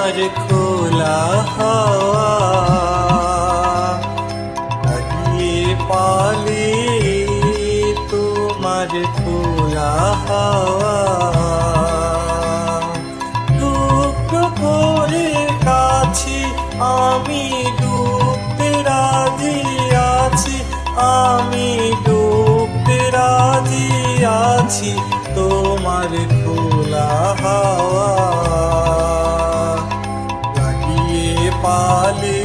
তোমার খোলা হাওয়া, লাগিয়ে পালে তোমার খোলা হাওয়া। টুকরো করে কাছি আমি ডুবতে রাজি আছি, আমি ডুবতে রাজি আছি তোমার খোলা হাওয়া, লাগিয়ে পালে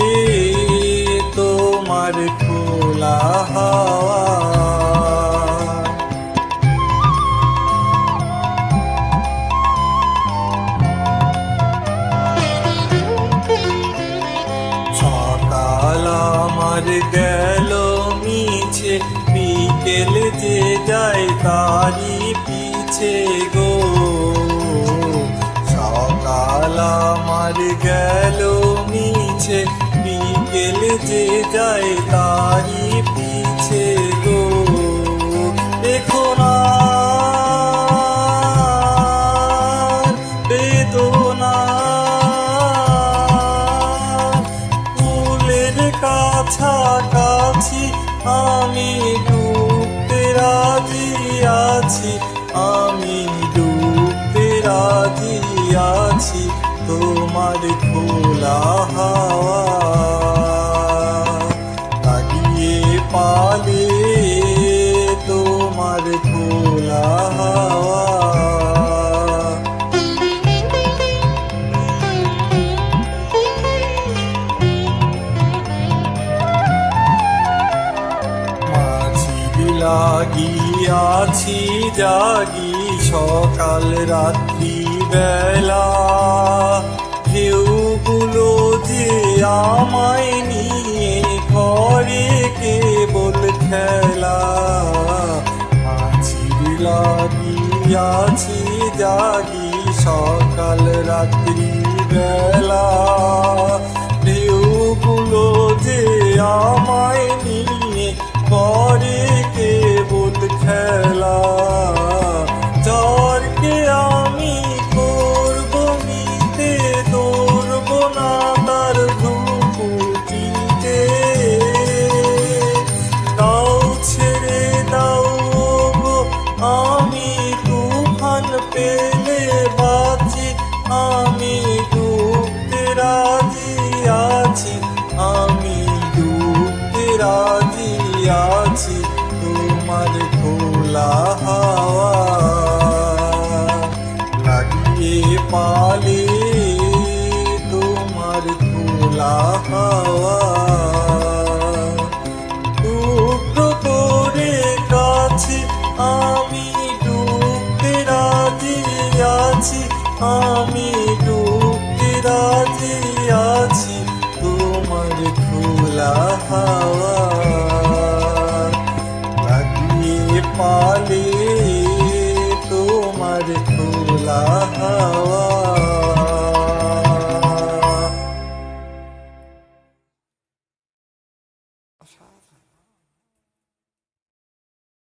তোমার খোলা হাওয়া। সকাল আমার গেল মিছে, বিকেল যে যায় তারি পিছে গো। সকাল আমার গেল মিছে, বিকেল যে যায় তারি পিছে গো। এখন আর বেদনা ফুলের কাছাকাছি আমি ডুবতে রাজি আছি, আমি ডুবতে রাজি আছি তোমার খোলা হাওয়া, লাগিয়ে পালে তোমার খোলা হাওয়া। লাগিয়াছি জাগি সকাল রাত্রি বেলা, ঢেউগুলো যে আমায় নিয়ে করে কেবল খেলা। মাঝি লাগিয়াছি জাগি সকাল রাত্রি বেলা, ঢেউগুলো যে আমায় নিয়ে করে কেবল খেলা। ঝড়কে আমি করব নিতে, ধরব না তার ভ্রুকুটিতে। দাও ছেড়ে দাও গো আমি তুফান পেলে বাঁচি, আমি ডুবতে রাজি আছি, আমি ডুবতে রাজি আছি তোমার খোলা হাওয়া, লাগিয়ে পালে তোমার খোলা হাওয়া। টুকরো করে কাছে আমি ডুবতে রাজি আছি, আমি ডুবতে রাজি আছি তোমার খোলা হাওয়া, লাগিয়ে পালে তোমার খোলা হাওয়া।